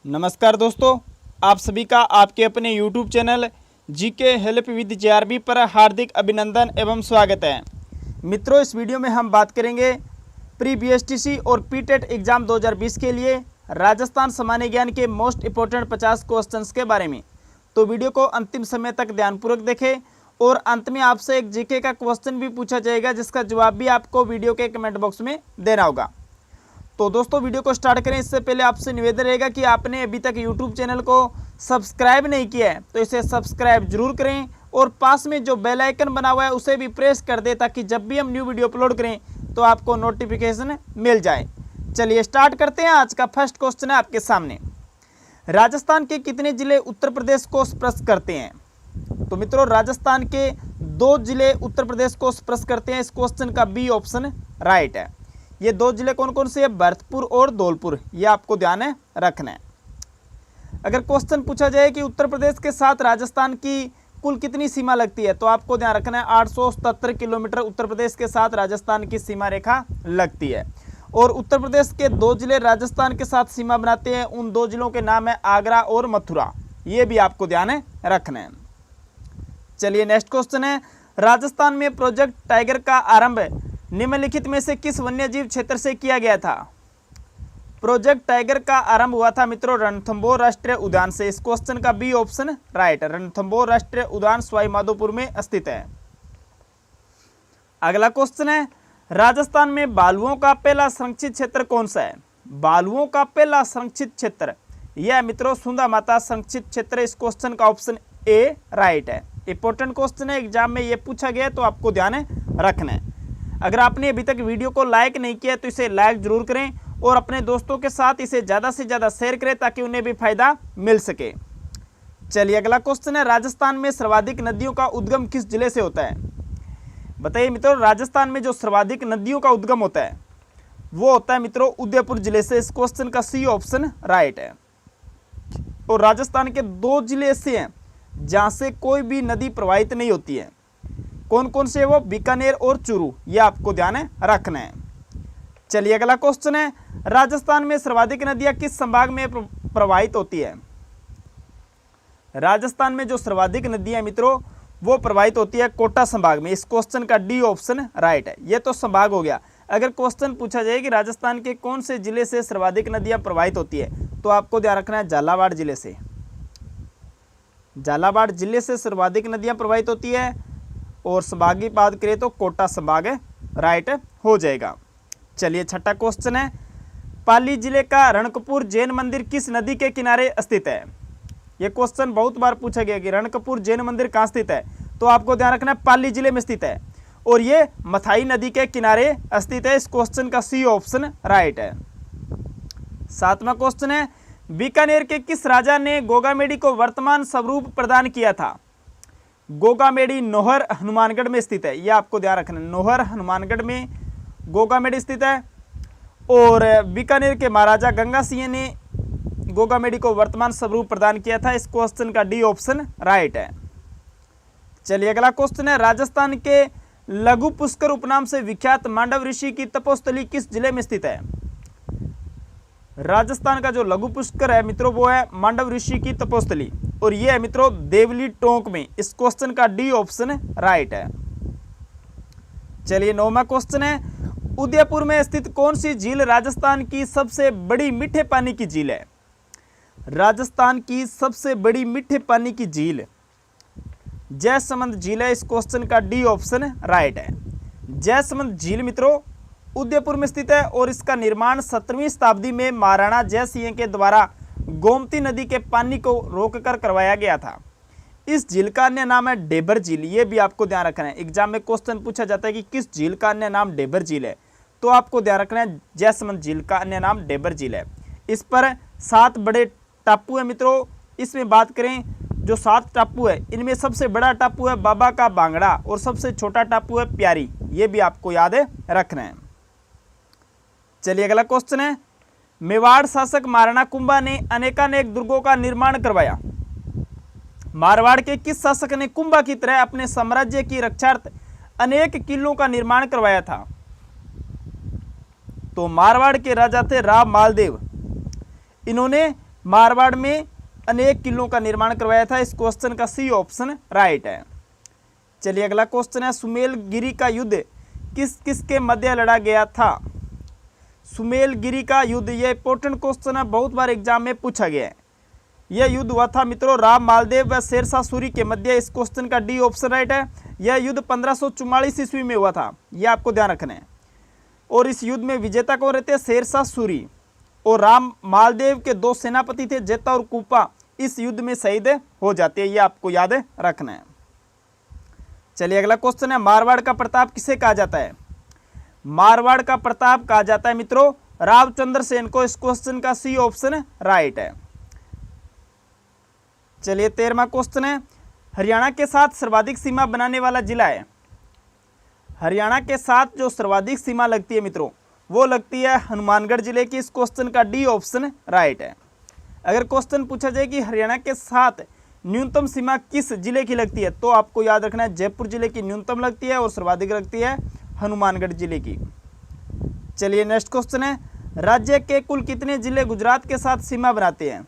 नमस्कार दोस्तों, आप सभी का आपके अपने YouTube channel GK help with जेआरबी पर हार्दिक अभिनंदन एवं स्वागत है। मित्रों, इस वीडियो में हम बात करेंगे प्री बीएसटीसी और पीटेट एग्ज़ाम 2020 के लिए राजस्थान सामान्य ज्ञान के मोस्ट इंपॉर्टेंट 50 क्वेश्चंस के बारे में। तो वीडियो को अंतिम समय तक ध्यानपूर्वक देखें और अंत में आपसे एक जीके का क्वेश्चन भी पूछा जाएगा, जिसका जवाब भी आपको वीडियो के कमेंट बॉक्स में देना होगा। तो दोस्तों, वीडियो को स्टार्ट करें इससे पहले आपसे निवेदन रहेगा कि आपने अभी तक यूट्यूब चैनल को सब्सक्राइब नहीं किया है तो इसे सब्सक्राइब जरूर करें और पास में जो बेल आइकन बना हुआ है उसे भी प्रेस कर दें, ताकि जब भी हम न्यू वीडियो अपलोड करें तो आपको नोटिफिकेशन मिल जाए। चलिए स्टार्ट करते हैं। आज का फर्स्ट क्वेश्चन है आपके सामने, राजस्थान के कितने जिले उत्तर प्रदेश को स्पर्श करते हैं? तो मित्रों, राजस्थान के 2 जिले उत्तर प्रदेश को स्पर्श करते हैं। इस क्वेश्चन का बी ऑप्शन राइट है। ये 2 जिले कौन कौन से हैं? भरतपुर और धौलपुर। ये आपको ध्यान है रखना है। अगर क्वेश्चन पूछा जाए कि उत्तर प्रदेश के साथ राजस्थान की कुल कितनी सीमा लगती है, तो आपको ध्यान रखना है 877 किलोमीटर उत्तर प्रदेश के साथ राजस्थान की सीमा रेखा लगती है। और उत्तर प्रदेश के 2 जिले राजस्थान के साथ सीमा बनाते हैं। उन 2 जिलों के नाम है आगरा और मथुरा। ये भी आपको ध्यान है रखना है। चलिए नेक्स्ट क्वेश्चन है, राजस्थान में प्रोजेक्ट टाइगर का आरंभ निम्नलिखित में से किस वन्यजीव क्षेत्र से किया गया था? प्रोजेक्ट टाइगर का आरंभ हुआ था मित्रों रणथंभौर राष्ट्रीय उद्यान से। इस क्वेश्चन का बी ऑप्शन राइट है। रणथंभौर राष्ट्रीय उद्यान सवाई माधोपुर में स्थित है। अगला क्वेश्चन है, राजस्थान में भालुओं का पहला संरक्षित क्षेत्र कौन सा है? भालुओं का पहला संरक्षित क्षेत्र यह मित्रों सुंदा माता संरक्षित क्षेत्र। इस क्वेश्चन का ऑप्शन ए राइट है। इंपॉर्टेंट क्वेश्चन है, एग्जाम में यह पूछा गया तो आपको ध्यान है रखना है। अगर आपने अभी तक वीडियो को लाइक नहीं किया तो इसे लाइक जरूर करें और अपने दोस्तों के साथ इसे ज़्यादा से ज़्यादा शेयर करें, ताकि उन्हें भी फायदा मिल सके। चलिए अगला क्वेश्चन है, राजस्थान में सर्वाधिक नदियों का उद्गम किस जिले से होता है? बताइए मित्रों, राजस्थान में जो सर्वाधिक नदियों का उद्गम होता है वो होता है मित्रों उदयपुर जिले से। इस क्वेश्चन का सी ऑप्शन राइट है। और राजस्थान के 2 जिले ऐसे हैं जहाँ से कोई भी नदी प्रवाहित नहीं होती है। कौन कौन से? वो बीकानेर और चूरू। ये आपको ध्यान है रखना है। चलिए अगला क्वेश्चन है, राजस्थान में सर्वाधिक नदियां किस संभाग में प्रवाहित होती है? राजस्थान में जो सर्वाधिक नदियां मित्रों वो प्रवाहित होती है कोटा संभाग में। इस क्वेश्चन का डी ऑप्शन राइट है। ये तो संभाग हो गया। अगर क्वेश्चन पूछा जाए कि राजस्थान के कौन से जिले से सर्वाधिक नदियां प्रवाहित होती है, तो आपको ध्यान रखना है झालावाड़ जिले से। झालावाड़ जिले से सर्वाधिक नदियां प्रवाहित होती है। और संभाग की बात करें तो कोटा संभाग राइट हो जाएगा। चलिए छठा क्वेश्चन है, पाली जिले का रणकपुर जैन मंदिर किस नदी के किनारे स्थित है? यह क्वेश्चन बहुत बार पूछा गया कि रणकपुर जैन मंदिर कहाँ स्थित है, तो आपको ध्यान रखना है पाली जिले में स्थित है और ये मथाई नदी के किनारे स्थित है। इस क्वेश्चन का सी ऑप्शन राइट है। 7वां क्वेश्चन है, बीकानेर के किस राजा ने गोगामेडी को वर्तमान स्वरूप प्रदान किया था? गोगामेडी नौहर हनुमानगढ़ में स्थित है। यह आपको ध्यान रखना है। नौहर हनुमानगढ़ में गोगामेडी स्थित है। और बीकानेर के महाराजा गंगा सिंह ने गोगामेडी को वर्तमान स्वरूप प्रदान किया था। इस क्वेश्चन का डी ऑप्शन राइट है। चलिए अगला क्वेश्चन है, राजस्थान के लघु पुष्कर उपनाम से विख्यात मांडव ऋषि की तपोस्थली किस जिले में स्थित है? राजस्थान का जो लघु पुष्कर है मित्रों वो है मांडव ऋषि की तपोस्थली और ये है मित्रों देवली टोंक में। इस क्वेश्चन का डी ऑप्शन राइट है। चलिए 9वां क्वेश्चन है, उदयपुर में स्थित कौन सी झील राजस्थान की सबसे बड़ी मीठे पानी की झील है? राजस्थान की सबसे बड़ी मीठे पानी की झील जयसमंद झील है। इस क्वेश्चन का डी ऑप्शन राइट है। जयसमंद झील मित्रों उदयपुर में स्थित है और इसका निर्माण 17वीं शताब्दी में महाराणा जय सिंह के द्वारा गोमती नदी के पानी को रोककर करवाया गया था। इस झील का अन्य नाम है डेबर झील। ये भी आपको ध्यान रखना है। एग्जाम में क्वेश्चन पूछा जाता है कि किस झील का अन्य नाम डेबर झील है, तो आपको ध्यान रखना है जयसमंद झील का अन्य नाम डेबर झील है। इस पर 7 बड़े टापू है मित्रों। इसमें बात करें जो 7 टापू है इनमें सबसे बड़ा टापू है बाबा का बांगड़ा और सबसे छोटा टापू है प्यारी। ये भी आपको याद रखना है। चलिए अगला क्वेश्चन है, मेवाड़ शासक महाराणा कुंभा ने अनेकानेक दुर्गों का निर्माण करवाया। मारवाड़ के किस शासक ने कुंभा की तरह अपने साम्राज्य की रक्षार्थ अनेक किलों का निर्माण करवाया था? तो मारवाड़ के राजा थे राव मालदेव। इन्होंने मारवाड़ में अनेक किलों का निर्माण करवाया था। इस क्वेश्चन का सी ऑप्शन राइट है। चलिए अगला क्वेश्चन है, सुमेलगिरी का युद्ध किस किस के मध्य लड़ा गया था? सुमेलगिरी का युद्ध, यह इंपॉर्टेंट क्वेश्चन है, बहुत बार एग्जाम में पूछा गया है। यह युद्ध हुआ था मित्रों राम मालदेव व शेरशाह सूरी के मध्य। इस क्वेश्चन का डी ऑप्शन राइट है। यह युद्ध 1544 ईस्वी में हुआ था, यह आपको ध्यान रखना है। और इस युद्ध में विजेता कौन रहते हैं? शेरशाह सूरी। और राम मालदेव के दो सेनापति थे, जेता और कुपा, इस युद्ध में शहीद हो जाते हैं, यह आपको याद रखना है। चलिए अगला क्वेश्चन है, मारवाड़ का प्रताप किसे कहा जाता है? मारवाड़ का प्रताप कहा जाता है मित्रों रावचंद्र सेन को। इस क्वेश्चन का सी ऑप्शन राइट है। चलिए 13वां क्वेश्चन है, हरियाणा के साथ सर्वाधिक सीमा बनाने वाला जिला है। हरियाणा के साथ जो सर्वाधिक सीमा लगती है मित्रों, वो लगती है हनुमानगढ़ जिले की। इस क्वेश्चन का डी ऑप्शन राइट है। अगर क्वेश्चन पूछा जाए कि हरियाणा के साथ न्यूनतम सीमा किस जिले की लगती है, तो आपको याद रखना है जयपुर जिले की न्यूनतम लगती है और सर्वाधिक लगती है हनुमानगढ़ जिले की। चलिए नेक्स्ट क्वेश्चन है, राज्य के कुल कितने जिले गुजरात के साथ सीमा बनाते हैं?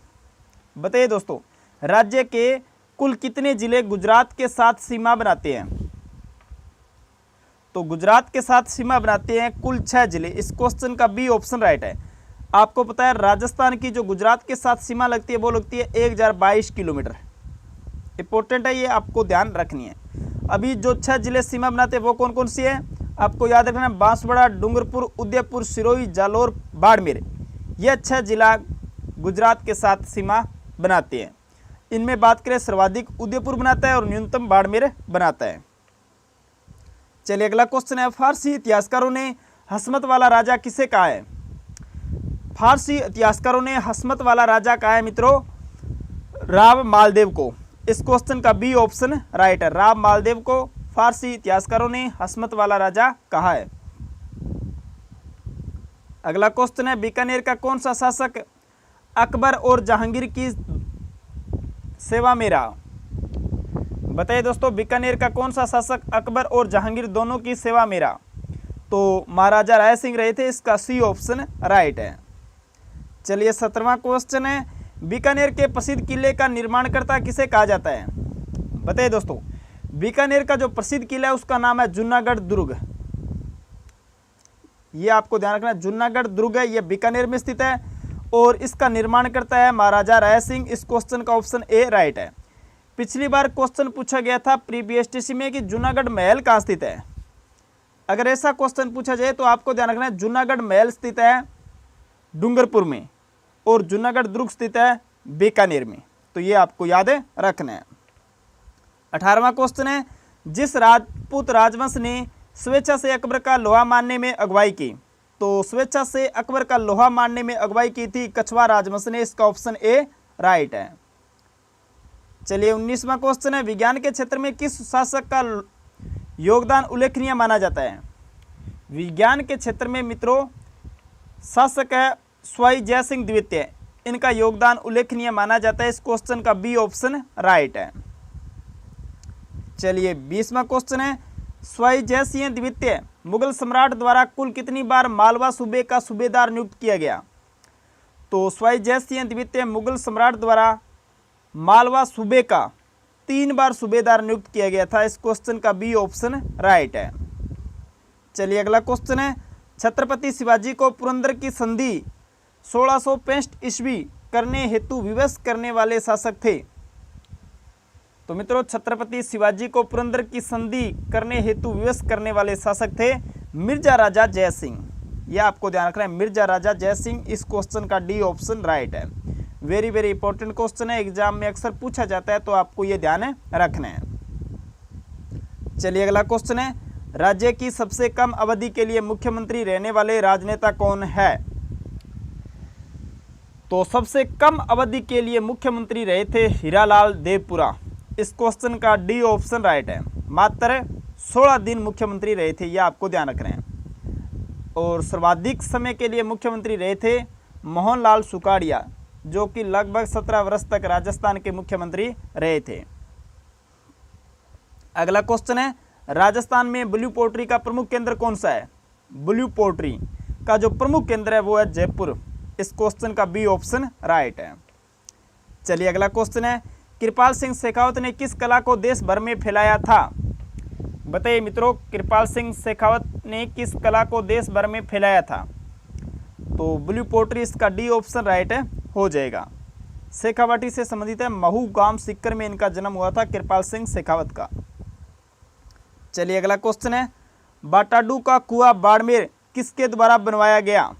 बताइए दोस्तों, राज्य के कुल कितने जिले गुजरात के साथ सीमा बनाते हैं? तो गुजरात के साथ सीमा बनाते हैं कुल 6 जिले। इस क्वेश्चन का बी ऑप्शन राइट है। आपको पता है राजस्थान की जो गुजरात के साथ सीमा लगती है वो लगती है 1022 किलोमीटर। इंपॉर्टेंट है, ये आपको ध्यान रखनी है। अभी जो 6 जिले सीमा बनाते हैं वो कौन कौन सी है आपको याद रखना है? बांसवाड़ा, डूंगरपुर, उदयपुर, सिरोही, जालोर, बाड़मेर, ये 6 जिला गुजरात के साथ सीमा बनाते हैं। इनमें बात करें सर्वाधिक उदयपुर बनाता है और न्यूनतम बाड़मेर बनाता है। चलिए अगला क्वेश्चन है, फारसी इतिहासकारों ने हसमत वाला राजा किसे कहा है? फारसी इतिहासकारों ने हसमत वाला राजा कहा है मित्रों राव मालदेव को। इस क्वेश्चन का बी ऑप्शन राइट है। राव मालदेव को फारसी इतिहासकारों ने हसमत वाला राजा कहा है। अगला क्वेश्चन है, बीकानेर का कौन सा शासक अकबर और जहांगीर की सेवा में रहा? बताइए दोस्तों, बीकानेर का कौन सा शासक अकबर और जहांगीर दोनों की सेवा में रहा? तो महाराजा राय सिंह रहे थे। इसका सी ऑप्शन राइट है। चलिए 17वां क्वेश्चन है, बीकानेर के प्रसिद्ध किले का निर्माणकर्ता किसे कहा जाता है? बताइए दोस्तों, बीकानेर का जो प्रसिद्ध किला है उसका नाम है जूनागढ़ दुर्ग। ये आपको ध्यान रखना है, जूनागढ़ दुर्ग है, ये बीकानेर में स्थित है और इसका निर्माण करता है महाराजा राय सिंह। इस क्वेश्चन का ऑप्शन ए राइट है। पिछली बार क्वेश्चन पूछा गया था प्रीबीएसटीसी में कि जूनागढ़ महल कहाँ स्थित है। अगर ऐसा क्वेश्चन पूछा जाए तो आपको ध्यान रखना है जूनागढ़ महल स्थित है डूंगरपुर में और जूनागढ़ दुर्ग स्थित है बीकानेर में, तो ये आपको याद रखना है। 18वां क्वेश्चन है, जिस राजपूत राजवंश ने स्वेच्छा से अकबर का लोहा मारने में अगुवाई की, तो स्वेच्छा से अकबर का लोहा मारने में अगुवाई की थी कछवा राजवंश ने। इसका ऑप्शन ए राइट है। चलिए 19वां क्वेश्चन है, विज्ञान के क्षेत्र में किस शासक का योगदान उल्लेखनीय माना जाता है? विज्ञान के क्षेत्र में मित्रों शासक है स्वाई जय सिंह द्वितीय, इनका योगदान उल्लेखनीय माना जाता है। इस क्वेश्चन का बी ऑप्शन राइट है। चलिए 20वां क्वेश्चन है, स्वाई जय सिंह द्वितीय मुगल सम्राट द्वारा कुल कितनी बार मालवा सूबे का सूबेदार नियुक्त किया गया? तो स्वाई जय सिंह द्वितीय मुगल सम्राट द्वारा मालवा सूबे का 3 बार सूबेदार नियुक्त किया गया था। इस क्वेश्चन का बी ऑप्शन राइट है। चलिए अगला क्वेश्चन है, छत्रपति शिवाजी को पुरंदर की संधि 1665 ईस्वी करने हेतु विवश करने वाले शासक थे? तो मित्रों छत्रपति शिवाजी को पुरंदर की संधि करने हेतु विवश करने वाले शासक थे मिर्जा राजा जय सिंह। यह आपको ध्यान रखना है, मिर्जा राजा जय सिंह। इस क्वेश्चन का डी ऑप्शन राइट है। वेरी वेरी इंपॉर्टेंट क्वेश्चन है, एग्जाम में अक्सर पूछा जाता है, तो आपको ये ध्यान रखना है। चलिए अगला क्वेश्चन है, राज्य की सबसे कम अवधि के लिए मुख्यमंत्री रहने वाले राजनेता कौन है? तो सबसे कम अवधि के लिए मुख्यमंत्री रहे थे हीरालाल देवपुरा। इस क्वेश्चन का डी ऑप्शन राइट है। मात्र 16 दिन मुख्यमंत्री रहे थे, यह आपको ध्यान रखना है। और सर्वाधिक समय के लिए मुख्यमंत्री रहे थे मोहनलाल सुखाड़िया, जो कि लगभग 17 वर्ष तक राजस्थान के मुख्यमंत्री रहे थे। अगला क्वेश्चन है, राजस्थान में ब्लू पोल्ट्री का प्रमुख केंद्र कौन सा है? ब्लू पोल्ट्री का जो प्रमुख केंद्र है वो है जयपुर। इस क्वेश्चन का बी ऑप्शन राइट है। चलिए अगला क्वेश्चन है, कृपाल सिंह शेखावत ने किस कला को देश भर में फैलाया था? बताइए मित्रों, कृपाल सिंह शेखावत ने किस कला को देश भर में फैलाया था? तो ब्लू पोट्री, इसका डी ऑप्शन राइट है, हो जाएगा। शेखावाटी से संबंधित है, महू गांव सीकर में इनका जन्म हुआ था, कृपाल सिंह शेखावत का। चलिए अगला क्वेश्चन है, बाटाडू का कुआं बाड़मेर किसके द्वारा बनवाया गया?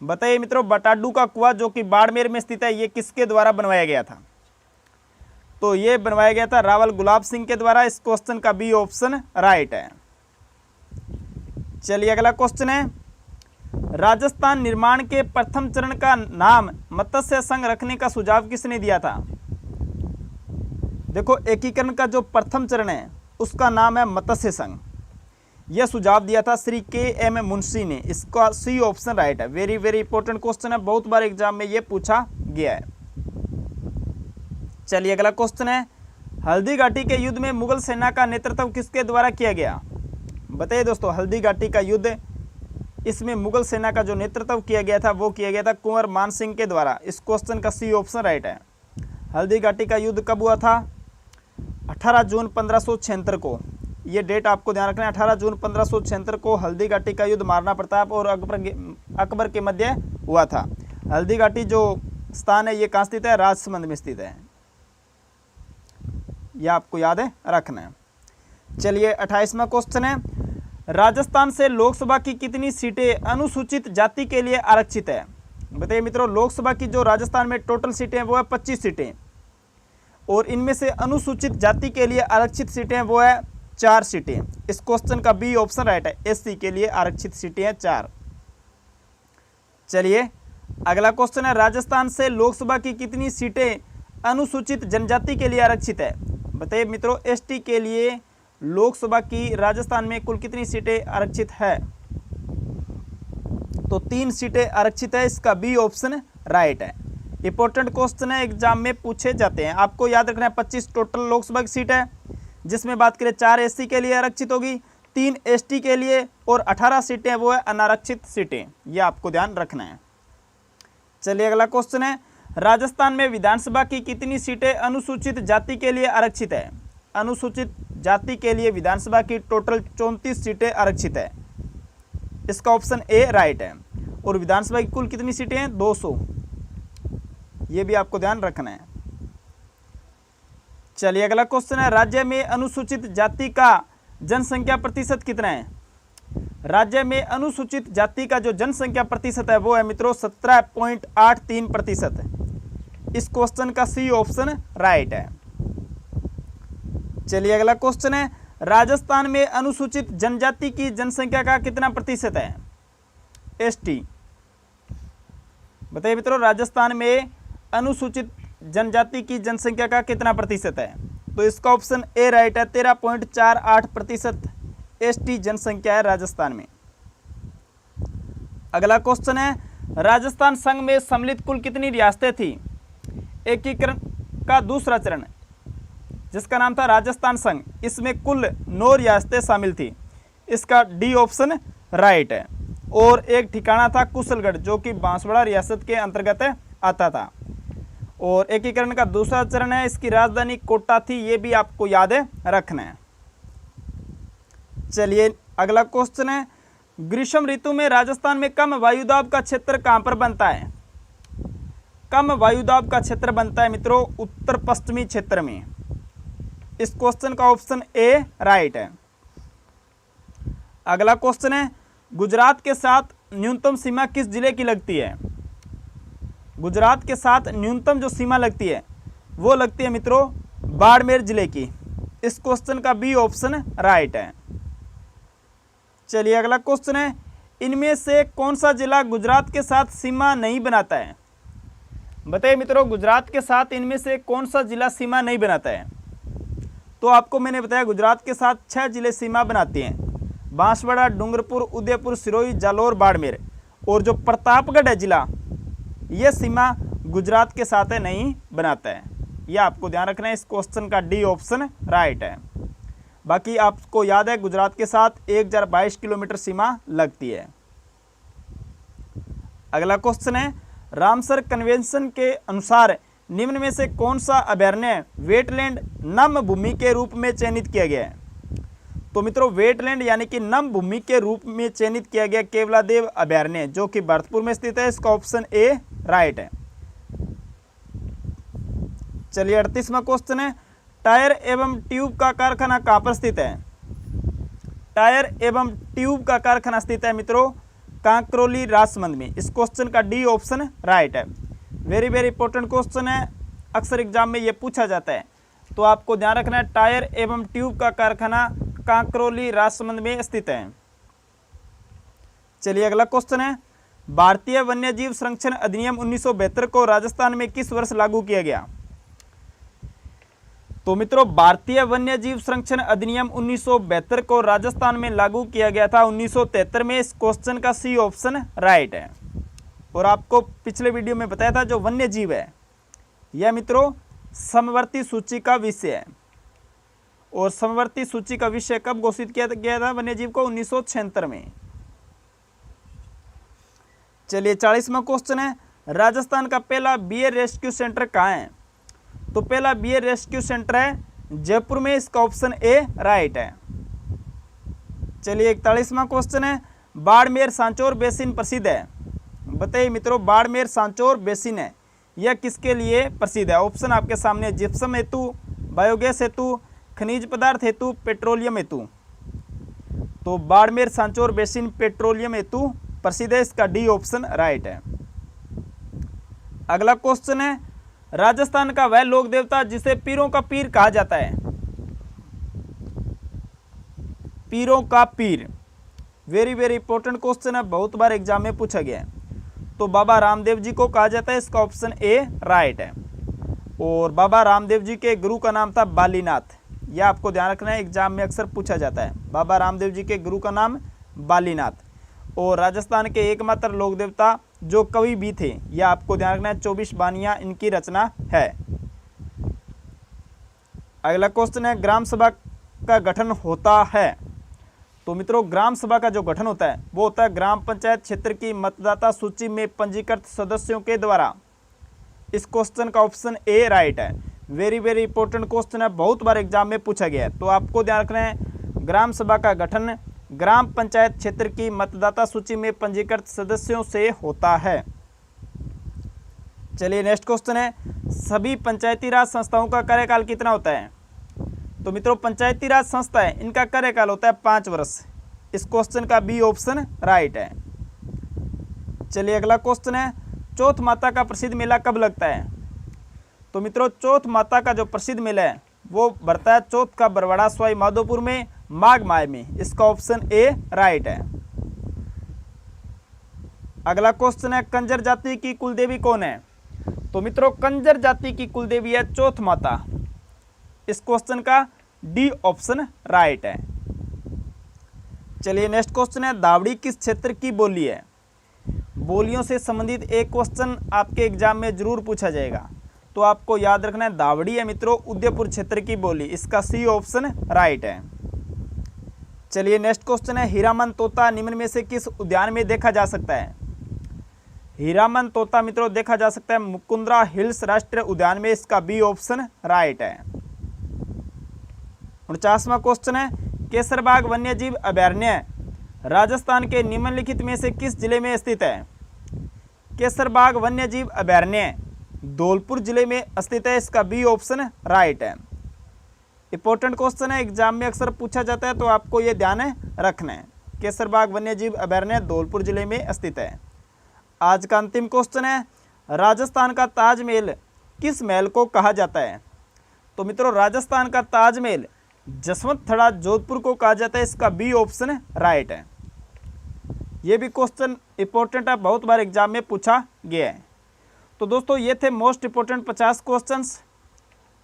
बताइए मित्रों, बाटाडू का कुआं जो कि बाड़मेर में स्थित है, ये किसके द्वारा बनवाया गया था? तो ये बनवाया गया था रावल गुलाब सिंह के द्वारा। इस क्वेश्चन का बी ऑप्शन राइट है। चलिए अगला क्वेश्चन है, राजस्थान निर्माण के प्रथम चरण का नाम मत्स्य संघ रखने का सुझाव किसने दिया था? देखो, एकीकरण का जो प्रथम चरण है उसका नाम है मत्स्य संघ। यह सुझाव दिया था श्री के.एम. मुंशी ने। इसका सी ऑप्शन राइट है। वेरी वेरी इंपॉर्टेंट क्वेश्चन है, बहुत बार एग्जाम में यह पूछा गया है। चलिए अगला क्वेश्चन है, हल्दी घाटी के युद्ध में मुगल सेना का नेतृत्व किसके द्वारा किया गया? बताइए दोस्तों, हल्दी घाटी का युद्ध, इसमें मुगल सेना का जो नेतृत्व किया गया था वो किया गया था कुंवर मान सिंह के द्वारा। इस क्वेश्चन का सी ऑप्शन राइट है। हल्दी घाटी का युद्ध कब हुआ था? 18 जून 1576 को। ये डेट आपको ध्यान रखना है। 18 जून 1576 को हल्दी घाटी का युद्ध महाराणा प्रताप और अकबर के मध्य हुआ था। हल्दी घाटी जो स्थान है ये कहाँ स्थित है? राजसमंद में स्थित है। यह आपको याद है रखना है। चलिए 28वां क्वेश्चन है, राजस्थान से लोकसभा की कितनी सीटें अनुसूचित जाति के लिए आरक्षित है? बताइए मित्रों, लोकसभा की जो राजस्थान में टोटल सीटें हैं वो है 25 सीटें, और इनमें से अनुसूचित जाति के लिए आरक्षित सीटें हैं वो है 4 सीटें। इस क्वेश्चन का बी ऑप्शन राइट है। एससी के लिए आरक्षित सीटें हैं 4। चलिए अगला क्वेश्चन है, राजस्थान से लोकसभा की कितनी सीटें अनुसूचित जनजाति के लिए आरक्षित है? बताइए मित्रों, एसटी के लिए लोकसभा की राजस्थान में कुल कितनी सीटें आरक्षित है? तो 3 सीटें आरक्षित है। इसका बी ऑप्शन राइट है। इंपॉर्टेंट क्वेश्चन है, एग्जाम में पूछे जाते हैं। आपको याद रखना है 25 टोटल लोकसभा की सीट है, जिसमें बात करें 4 एससी के लिए आरक्षित होगी, 3 एसटी के लिए, और 18 सीटें वो है अनारक्षित सीटें। यह आपको ध्यान रखना है। चलिए अगला क्वेश्चन है, राजस्थान में विधानसभा की कितनी सीटें अनुसूचित जाति के लिए आरक्षित है? अनुसूचित जाति के लिए विधानसभा की टोटल 34 सीटें आरक्षित है। इसका ऑप्शन ए राइट है। और विधानसभा की कुल कितनी सीटें हैं? 200। ये भी आपको ध्यान रखना है। चलिए अगला क्वेश्चन है, राज्य में अनुसूचित जाति का जनसंख्या प्रतिशत कितना है? राज्य में अनुसूचित जाति का जो जनसंख्या प्रतिशत है वो है मित्रों 17.83%। इस क्वेश्चन का सी ऑप्शन राइट है। चलिए अगला क्वेश्चन है, राजस्थान में अनुसूचित जनजाति की जनसंख्या का कितना प्रतिशत है? एसटी। बताइए मित्रों, राजस्थान में अनुसूचित जनजाति की जनसंख्या का कितना प्रतिशत है? तो इसका ऑप्शन ए राइट है। 13.48% एसटी जनसंख्या है राजस्थान में। अगला क्वेश्चन है, राजस्थान संघ में सम्मिलित कुल कितनी रियासतें थी? एकीकरण का दूसरा चरण जिसका नाम था राजस्थान संघ, इसमें कुल 9 रियासतें शामिल थी। इसका डी ऑप्शन राइट है। और एक ठिकाना था कुशलगढ़ जो कि बांसवाड़ा रियासत के अंतर्गत आता था। और एकीकरण का दूसरा चरण है, इसकी राजधानी कोटा थी। ये भी आपको याद है रखना है। चलिए अगला क्वेश्चन है, ग्रीष्म ऋतु में राजस्थान में कम वायुदाब का क्षेत्र कहां पर बनता है? कम वायुदाब का क्षेत्र बनता है मित्रों उत्तर पश्चिमी क्षेत्र में। इस क्वेश्चन का ऑप्शन ए राइट है। अगला क्वेश्चन है, गुजरात के साथ न्यूनतम सीमा किस जिले की लगती है? गुजरात के साथ न्यूनतम जो सीमा लगती है वो लगती है मित्रों बाड़मेर जिले की। इस क्वेश्चन का बी ऑप्शन राइट है। चलिए अगला क्वेश्चन है, इनमें से कौन सा जिला गुजरात के साथ सीमा नहीं बनाता है? बताइए मित्रों, गुजरात के साथ इनमें से कौन सा जिला सीमा नहीं बनाता है? तो आपको मैंने बताया गुजरात के साथ 6 जिले सीमा बनाते हैं, बांसवाड़ा, डूंगरपुर, उदयपुर, सिरोही, जालोर, बाड़मेर। और जो प्रतापगढ़ है जिला, यह सीमा गुजरात के साथ नहीं बनाता है। यह आपको ध्यान रखना है। इस क्वेश्चन का डी ऑप्शन राइट है। बाकी आपको याद है गुजरात के साथ 1022 किलोमीटर सीमा लगती है। अगला क्वेश्चन है, रामसर कन्वेंशन के अनुसार निम्न में से कौन सा अभयारण्य वेटलैंड नम भूमि के रूप में चयनित किया गया है? तो मित्रों वेटलैंड यानी कि नम भूमि के रूप में चयनित किया गया केवलादेव अभयारण्य जो कि भरतपुर में स्थित है। इसका ऑप्शन ए राइट है। चलिए 38वां क्वेश्चन है, टायर एवं ट्यूब का कारखाना कहां पर स्थित है? टायर एवं ट्यूब का कारखाना स्थित है मित्रों कांकरोली राजसमंद में। इस क्वेश्चन का डी ऑप्शन राइट है। वेरी वेरी इंपॉर्टेंट क्वेश्चन है, अक्सर एग्जाम में ये पूछा जाता है, तो आपको ध्यान रखना है टायर एवं ट्यूब का कारखाना कांकरोली राजसमंद में स्थित है। चलिए अगला क्वेश्चन है, भारतीय वन्यजीव संरक्षण अधिनियम 1972 को राजस्थान में किस वर्ष लागू किया गया? तो मित्रों भारतीय वन्यजीव संरक्षण अधिनियम 1972 को राजस्थान में लागू किया गया था 1973 में। इस क्वेश्चन का सी ऑप्शन राइट है। और आपको पिछले वीडियो में बताया था जो वन्य जीव है यह मित्रों समवर्ती सूची का विषय है। और समवर्ती सूची का विषय कब घोषित किया गया था वन्य जीव को? 1976 में। चलिए 40वां क्वेश्चन है, राजस्थान का पहला बियर रेस्क्यू सेंटर कहाँ है? तो पहला बियर रेस्क्यू सेंटर है जयपुर में। इसका ऑप्शन ए राइट है। चलिए 41वां क्वेश्चन है, बाड़मेर सांचौर बेसिन प्रसिद्ध है। बताइए मित्रों बाड़मेर सांचौर बेसिन है यह किसके लिए प्रसिद्ध है? ऑप्शन आपके सामने, जिप्सम हेतु, बायोगैस हेतु, खनिज पदार्थ हेतु, पेट्रोलियम हेतु। तो बाड़मेर सांचौर बेसिन पेट्रोलियम हेतु प्रसिद्ध है। इसका डी ऑप्शन राइट है। अगला क्वेश्चन है, राजस्थान का वह लोक देवता जिसे पीरों का पीर कहा जाता है? पीरों का पीर वेरी वेरी इंपॉर्टेंट क्वेश्चन है, बहुत बार एग्जाम में पूछा गया है। तो बाबा रामदेव जी को कहा जाता है। इसका ऑप्शन ए राइट है। और बाबा रामदेव जी के गुरु का नाम था बालीनाथ। यह आपको ध्यान रखना है, एग्जाम में अक्सर पूछा जाता है। बाबा रामदेव जी के गुरु का नाम बालीनाथ। और राजस्थान के एकमात्र लोक देवता जो कवि भी थे, यह आपको ध्यान रखना है। 24 बानियां इनकी रचना है। अगला क्वेश्चन है, ग्राम सभा का गठन होता है? तो मित्रों ग्राम सभा का जो गठन होता है वो होता है ग्राम पंचायत क्षेत्र की मतदाता सूची में पंजीकृत सदस्यों के द्वारा। इस क्वेश्चन का ऑप्शन ए राइट है। वेरी वेरी इंपॉर्टेंट क्वेश्चन है, बहुत बार एग्जाम में पूछा गया है। तो आपको ध्यान रखना है ग्राम सभा का गठन ग्राम पंचायत क्षेत्र की मतदाता सूची में पंजीकृत सदस्यों से होता है। चलिए नेक्स्ट क्वेश्चन है, सभी पंचायती राज संस्थाओं का कार्यकाल कितना होता है? तो मित्रों पंचायती राज संस्था है इनका कार्यकाल होता है 5 वर्ष। इस क्वेश्चन का बी ऑप्शन राइट है। चलिए अगला क्वेश्चन है, चौथ माता का प्रसिद्ध मेला कब लगता है? तो मित्रों चौथ माता का जो प्रसिद्ध मेला है वो बढ़ता है चौथ का बरवाड़ा सवाई माधोपुर में माघ माह में। इसका ऑप्शन ए राइट है। अगला क्वेश्चन है, कंजर जाति की कुलदेवी कौन है? तो मित्रों कंजर जाति की कुलदेवी है चौथ माता। इस क्वेश्चन का डी ऑप्शन राइट है। चलिए नेक्स्ट क्वेश्चन है, दावड़ी किस क्षेत्र की बोली है? बोलियों से संबंधित एक क्वेश्चन आपके एग्जाम में जरूर पूछा जाएगा, तो आपको याद रखना है दावड़ी है मित्रों उदयपुर क्षेत्र की बोली। इसका सी ऑप्शन राइट है। चलिए नेक्स्ट क्वेश्चन है, हीरामन तोता निम्न में से किस उद्यान में देखा जा सकता है? हीरामन तोता मित्रों देखा जा सकता है मुकुंदरा हिल्स राष्ट्रीय उद्यान में। इसका बी ऑप्शन राइट है। 49वां क्वेश्चन है, केसरबाग वन्यजीव अभयारण्य राजस्थान के निम्नलिखित में से किस जिले में स्थित है? केसरबाग वन्यजीव अभयारण्य धौलपुर जिले में स्थित है। इसका बी ऑप्शन राइट है। इंपॉर्टेंट क्वेश्चन है, एग्जाम में अक्सर पूछा जाता है, तो आपको यह ध्यान रखना है। केसरबाग वन्यजीव अभयारण्य धौलपुर जिले में स्थित है। आज का अंतिम क्वेश्चन है, राजस्थान का ताजमहल किस महल को कहा जाता है? तो मित्रों राजस्थान का ताजमहल जसवंत थड़ा जोधपुर को कहा जाता है। इसका बी ऑप्शन राइट है। यह भी क्वेश्चन इंपॉर्टेंट है, बहुत बार एग्जाम में पूछा गया है। तो दोस्तों ये थे मोस्ट इंपॉर्टेंट 50 क्वेश्चंस।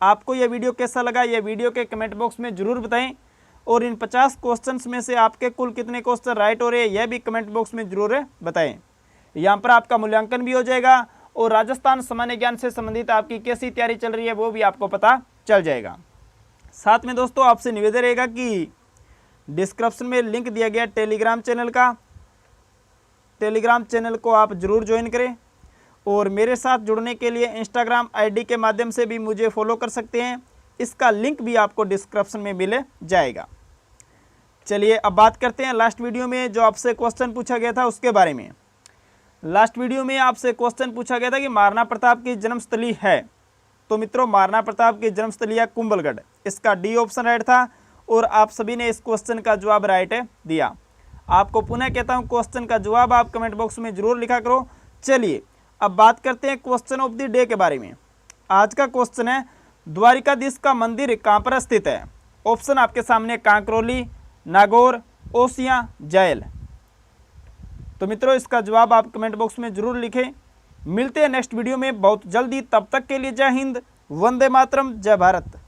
आपको यह वीडियो कैसा लगा यह वीडियो के कमेंट बॉक्स में जरूर बताएं। और इन 50 क्वेश्चंस में से आपके कुल कितने क्वेश्चन राइट हो रहे हैं यह भी कमेंट बॉक्स में जरूर बताएं। यहाँ पर आपका मूल्यांकन भी हो जाएगा और राजस्थान सामान्य ज्ञान से संबंधित आपकी कैसी तैयारी चल रही है वो भी आपको पता चल जाएगा। साथ में दोस्तों आपसे निवेदन रहेगा कि डिस्क्रिप्शन में लिंक दिया गया टेलीग्राम चैनल का, टेलीग्राम चैनल को आप जरूर ज्वाइन करें। और मेरे साथ जुड़ने के लिए इंस्टाग्राम आईडी के माध्यम से भी मुझे फॉलो कर सकते हैं। इसका लिंक भी आपको डिस्क्रिप्शन में मिल जाएगा। चलिए अब बात करते हैं लास्ट वीडियो में जो आपसे क्वेश्चन पूछा गया था उसके बारे में। लास्ट वीडियो में आपसे क्वेश्चन पूछा गया था कि महाराणा प्रताप की जन्मस्थली है। तो मित्रों, महाराणा प्रताप की जन्मस्थली है कुंभलगढ़। इसका डी ऑप्शन राइट था और आप सभी ने इस क्वेश्चन का जवाब राइट दिया। आपको पुनः कहता हूं, क्वेश्चन का जवाब आप कमेंट बॉक्स में जरूर लिखा करो। चलिए अब बात करते हैं क्वेश्चन ऑफ द डे के बारे में। आज का क्वेश्चन है, द्वारिकाधीश का मंदिर कहाँ पर स्थित है? ऑप्शन आपके सामने, कांकरोली, नागौर, ओसियां, जायल। तो मित्रों, इसका जवाब आप कमेंट बॉक्स में जरूर लिखें। मिलते हैं नेक्स्ट वीडियो में बहुत जल्दी। तब तक के लिए जय हिंद, वंदे मातरम, जय भारत।